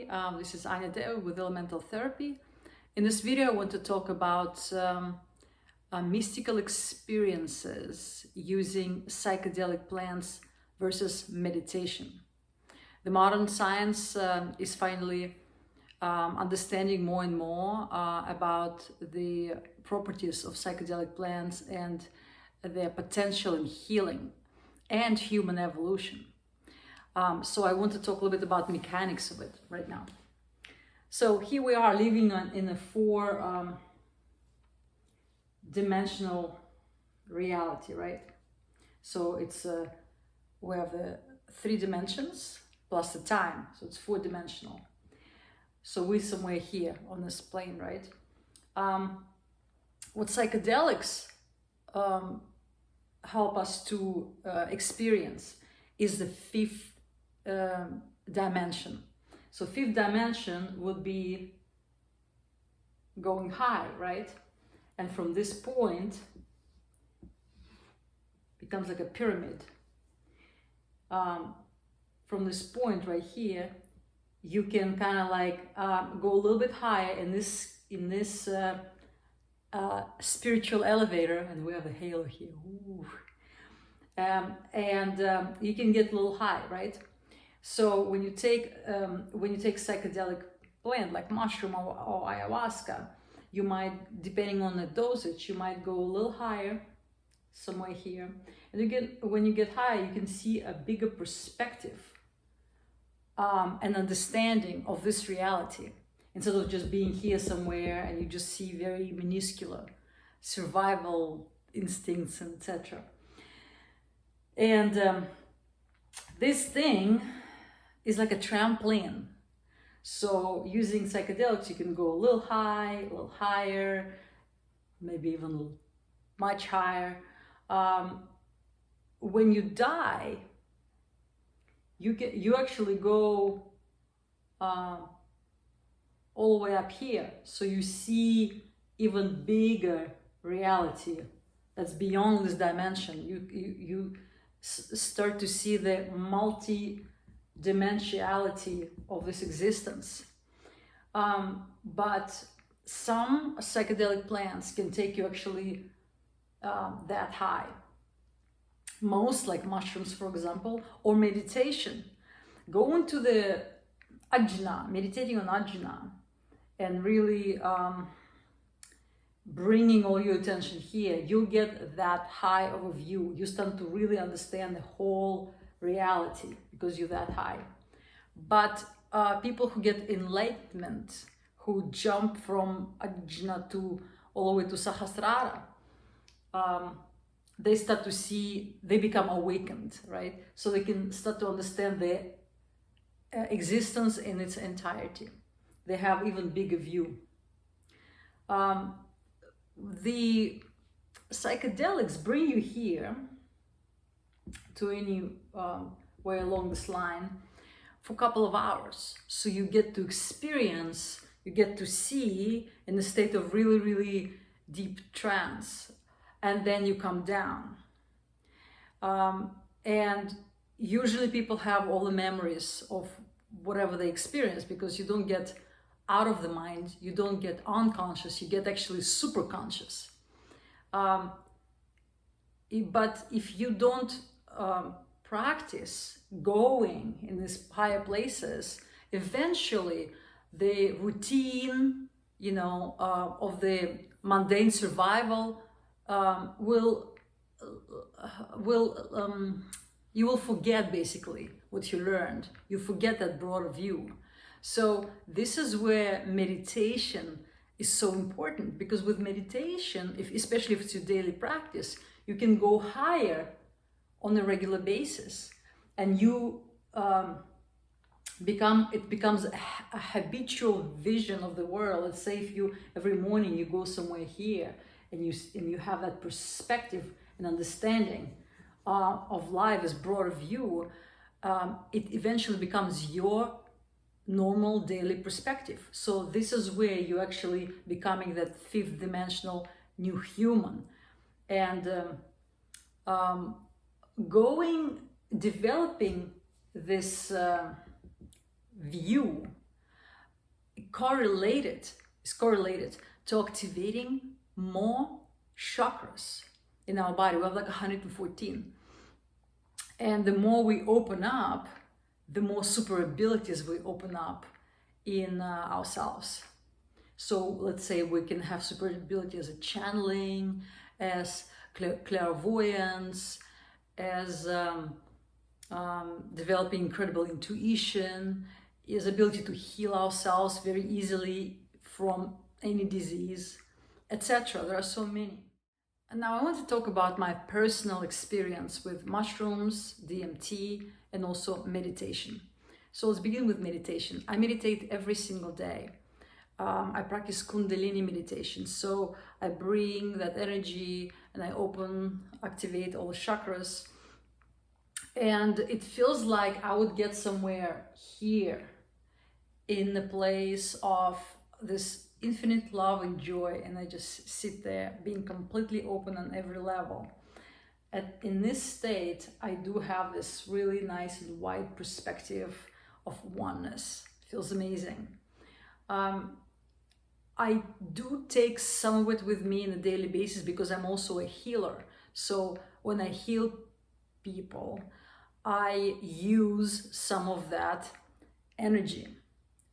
everybody. This is Anya Deva with Elemental Therapy. In this video, I want to talk about mystical experiences using psychedelic plants versus meditation. The modern science is finally understanding more and more about the properties of psychedelic plants and their potential in healing and human evolution. So I want to talk a little bit about mechanics of it right now. So here we are living in a four-dimensional reality, right? So it's we have the 3 dimensions plus the time, so it's 4-dimensional. So we're somewhere here on this plane, right? What psychedelics help us to experience is the 5th dimension. So 5th dimension would be going high, right? And from this point becomes like a pyramid. From this point right here, you can kind of like go a little bit higher in this spiritual elevator, and we have a halo here. Ooh. You can get a little high, right? So when you take psychedelic plant like mushroom or ayahuasca, you might, depending on the dosage, you might go a little higher, somewhere here, and when you get higher, you can see a bigger perspective and understanding of this reality, instead of just being here somewhere and you just see very minuscule survival instincts, etc. And this thing is like a trampoline. So using psychedelics, you can go a little high, a little higher, maybe even a little, much higher. When you die, you actually go all the way up here. So you see even bigger reality that's beyond this dimension. You start to see the multi-dimensionality of this existence. But some psychedelic plants can take you actually that high. Most, like mushrooms, for example, or meditation. Go into the ajna, meditating on ajna, and really bringing all your attention here, you get that high of a view. You start to really understand the whole reality because you're that high. But people who get enlightenment, who jump from ajna to all the way to sahasrara, they start to see, they become awakened, right? So they can start to understand their existence in its entirety. They have even bigger view. The psychedelics bring you here to any way along this line for a couple of hours. So you get to experience, you get to see in a state of really, really deep trance, and then you come down. And usually people have all the memories of whatever they experience, because you don't get out of the mind, you don't get unconscious, you get actually super conscious. But if you don't practice going in these higher places, eventually the routine, of the mundane survival you will forget basically what you learned. You forget that broader view. So this is where meditation is so important, because with meditation, especially if it's your daily practice, you can go higher on a regular basis, and it becomes a habitual vision of the world. Let's say if you every morning you go somewhere here and you have that perspective and understanding of life as broader view, it eventually becomes your normal daily perspective. So this is where you're actually becoming that 5th dimensional new human. And developing this view is correlated to activating more chakras in our body. We have like 114. And the more we open up, the more super abilities we open up in ourselves. So let's say we can have super ability as a channeling, as clairvoyance, as developing incredible intuition, is ability to heal ourselves very easily from any disease, etc. There are so many. And now I want to talk about my personal experience with mushrooms, DMT, and also meditation. So let's begin with meditation. I meditate every single day. I practice Kundalini meditation. So I bring that energy and I activate all the chakras. And it feels like I would get somewhere here in the place of this infinite love and joy. And I just sit there being completely open on every level. And in this state, I do have this really nice and wide perspective of oneness. It feels amazing. I do take some of it with me on a daily basis because I'm also a healer. So when I heal people, I use some of that energy.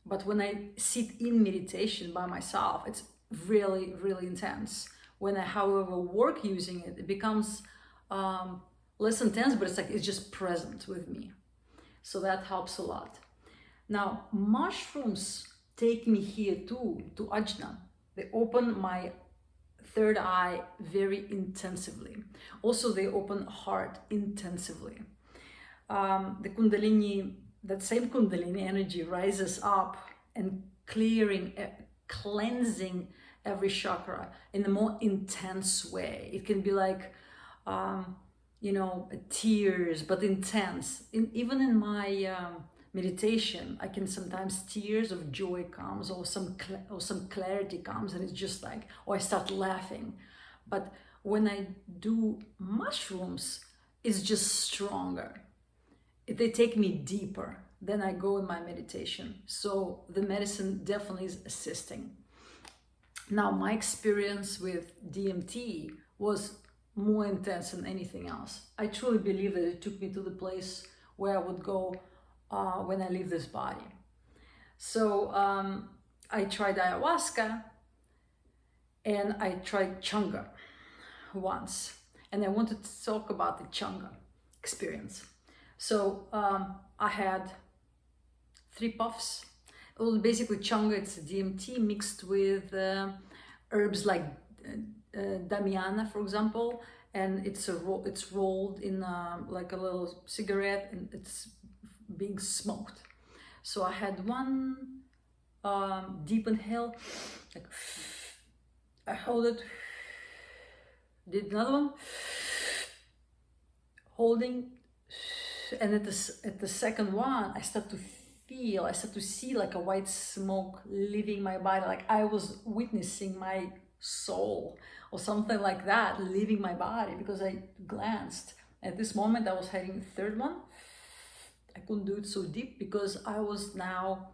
But when I sit in meditation by myself, it's really, really intense. When I, however, work using it, it becomes less intense, but it's just present with me. So that helps a lot. Now, mushrooms take me here too, to Ajna. They open my third eye very intensively. Also, they open heart intensively. The Kundalini, that same Kundalini energy rises up and cleansing every chakra in a more intense way. It can be like, tears, but intense. Even in my meditation, I can sometimes tears of joy comes, or some clarity comes, and it's just like, or I start laughing. But when I do mushrooms, it's just stronger. They take me deeper. Then I go in my meditation. So the medicine definitely is assisting. Now, my experience with DMT was more intense than anything else. I truly believe that it took me to the place where I would go when I leave this body. So I tried ayahuasca and I tried changa once. And I wanted to talk about the changa experience. So I had 3 puffs. Well, basically changa, it's DMT mixed with herbs like damiana, for example, and it's rolled in like a little cigarette, and it's being smoked. So I had one deep inhale, like I hold it, did another one, holding, and at the second one, I start to see like a white smoke leaving my body, like I was witnessing my soul or something like that leaving my body, because I glanced. At this moment, I was having the third one. I couldn't do it so deep because I was now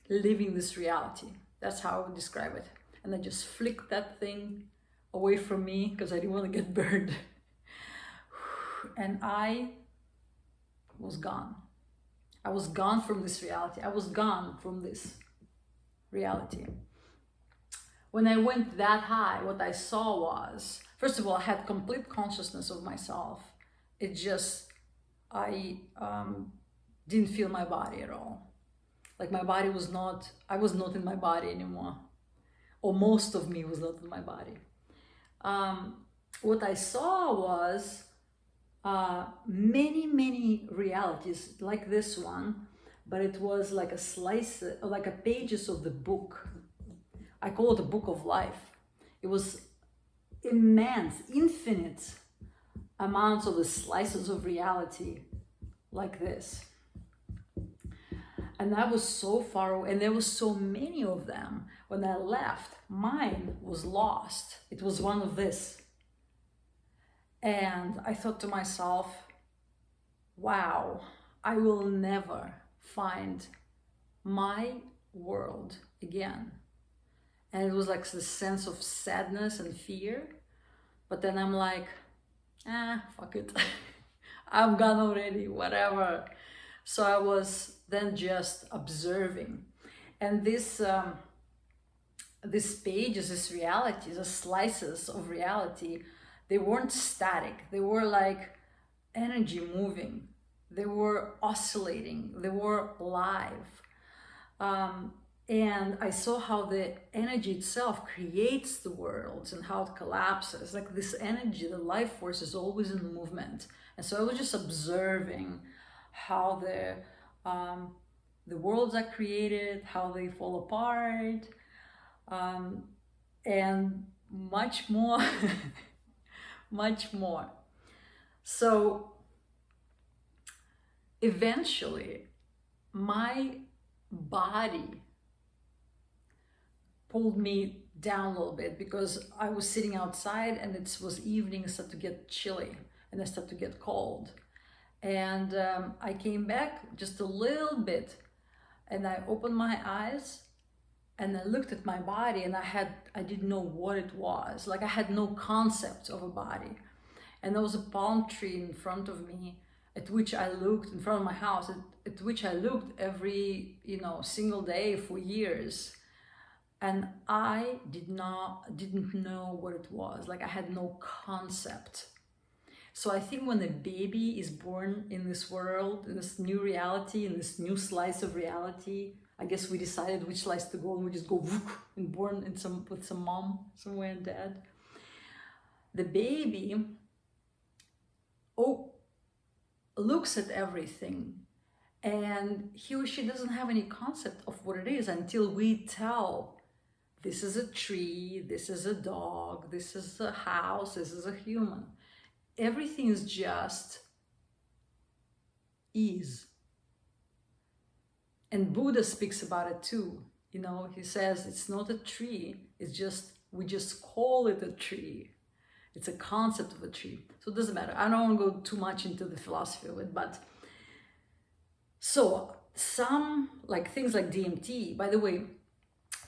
living this reality. That's how I would describe it. And I just flicked that thing away from me because I didn't want to get burned. And I was gone. I was gone from this reality. I was gone from this reality. When I went that high, what I saw was, first of all, I had complete consciousness of myself. It just, I didn't feel my body at all. Like my body was not, I was not in my body anymore. Or most of me was not in my body. What I saw was many realities like this one, but it was like a slice, like a pages of the book. I call it a book of life. It was immense, infinite amounts of the slices of reality like this. And I was so far away, and there were so many of them. When I left, mine was lost. It was one of this. And I thought to myself, wow, I will never find my world again. And it was like this sense of sadness and fear. But then I'm like, fuck it. I'm gone already, whatever. So I was then just observing. And this pages, this reality, the slices of reality, they weren't static. They were like energy moving. They were oscillating. They were live. And I saw how the energy itself creates the worlds and how it collapses. Like this energy, the life force is always in movement. And so I was just observing how the worlds are created, how they fall apart, and much more, much more. So eventually, my body pulled me down a little bit because I was sitting outside and it was evening, it started to get chilly and it started to get cold. And I came back just a little bit and I opened my eyes and I looked at my body and I didn't know what it was. Like I had no concept of a body. And there was a palm tree in front of me at which I looked, in front of my house, at which I looked every, single day for years. And I didn't know what it was. Like I had no concept. So I think when a baby is born in this world, in this new reality, in this new slice of reality, I guess we decided which slice to go and we just go and born with some mom somewhere and dad. The baby looks at everything and he or she doesn't have any concept of what it is until we tell. This is a tree, this is a dog, this is a house, this is a human. Everything is just is. And Buddha speaks about it too. He says it's not a tree, we just call it a tree. It's a concept of a tree. So it doesn't matter. I don't want to go too much into the philosophy of it, but so some things like DMT, by the way,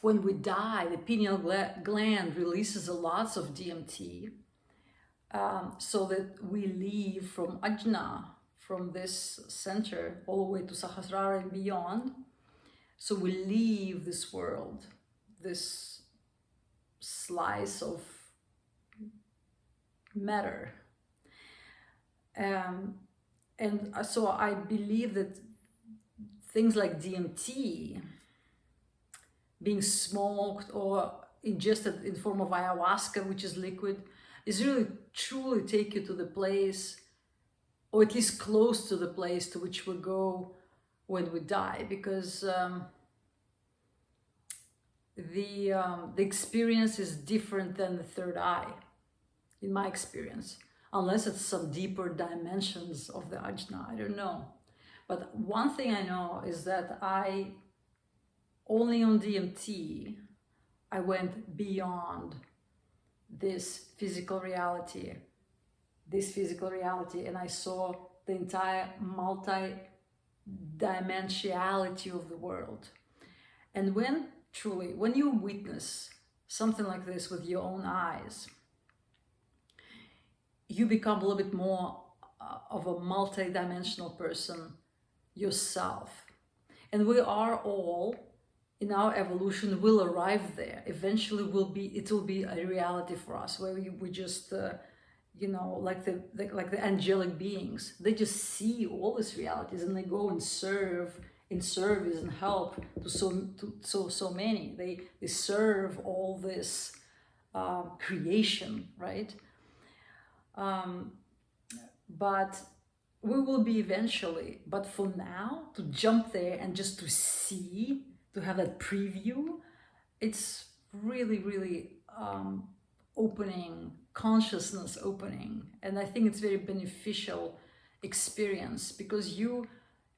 when we die, the pineal gland releases a lots of DMT so that we leave from ajna, from this center, all the way to Sahasrara and beyond. So we leave this world, this slice of matter. And so I believe that things like DMT, being smoked or ingested in form of ayahuasca, which is liquid, is really truly take you to the place, or at least close to the place to which we go when we die, because the experience is different than the third eye, in my experience, unless it's some deeper dimensions of the ajna. I don't know. But one thing I know is that only on DMT, I went beyond this physical reality, and I saw the entire multi-dimensionality of the world. And when you witness something like this with your own eyes, you become a little bit more of a multi-dimensional person yourself. And we are all, in our evolution, will arrive there. Eventually it will be a reality for us, where we just like the angelic beings, they just see all these realities and they go and serve in service and help to so many. They serve all this creation, right? But we will be eventually. But for now, to jump there and just to see, to have that preview, it's really, really consciousness opening. And I think it's very beneficial experience, because you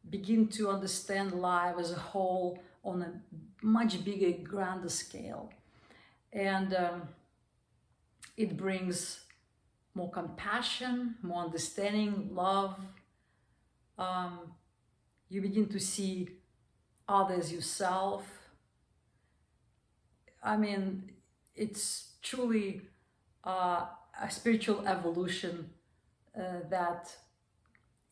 begin to understand life as a whole on a much bigger, grander scale. And it brings more compassion, more understanding, love. You begin to see others, yourself. I mean, it's truly a spiritual evolution that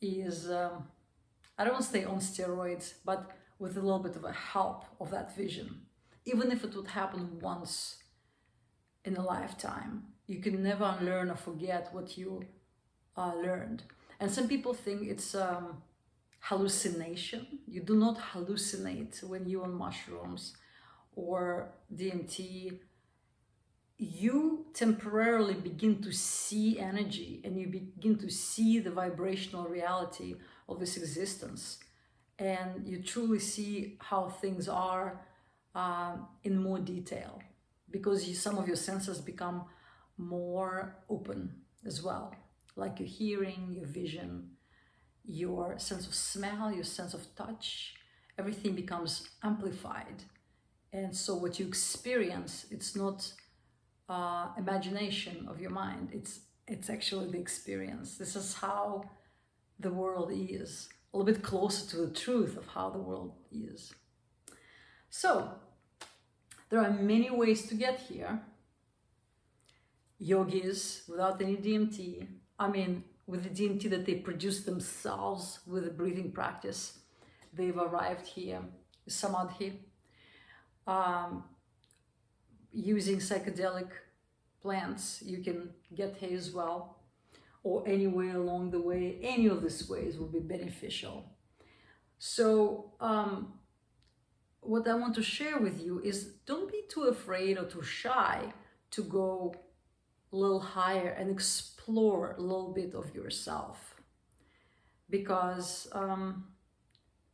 is, I don't want to say on steroids, but with a little bit of a help of that vision. Even if it would happen once in a lifetime, you can never unlearn or forget what you learned. And some people think it's hallucination. You do not hallucinate when you're on mushrooms or DMT. You temporarily begin to see energy, and you begin to see the vibrational reality of this existence, and you truly see how things are in more detail, because some of your senses become more open as well, like your hearing, your vision, your sense of smell, your sense of touch. Everything becomes amplified, and so what you experience, it's not imagination of your mind, it's actually the experience. This is how the world is, a little bit closer to the truth of how the world is. So there are many ways to get here. Yogis without any DMT, I mean with the DMT that they produce themselves with the breathing practice, they've arrived here. Samadhi, using psychedelic plants, you can get here as well, or anywhere along the way. Any of these ways will be beneficial. So what I want to share with you is, don't be too afraid or too shy to go a little higher and explore a little bit of yourself, because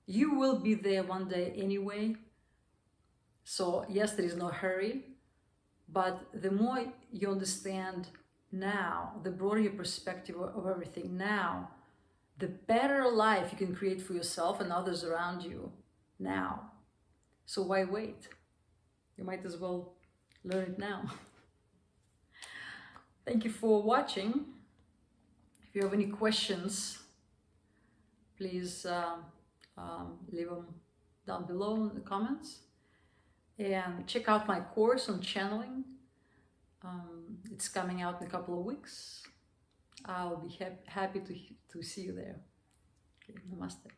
you will be there one day anyway. So yes, there is no hurry, but the more you understand now, the broader your perspective of everything now, the better life you can create for yourself and others around you now. So why wait? You might as well learn it now. Thank you for watching. If you have any questions, please leave them down below in the comments. And check out my course on channeling. It's coming out in a couple of weeks. I'll be happy to see you there. Okay, namaste.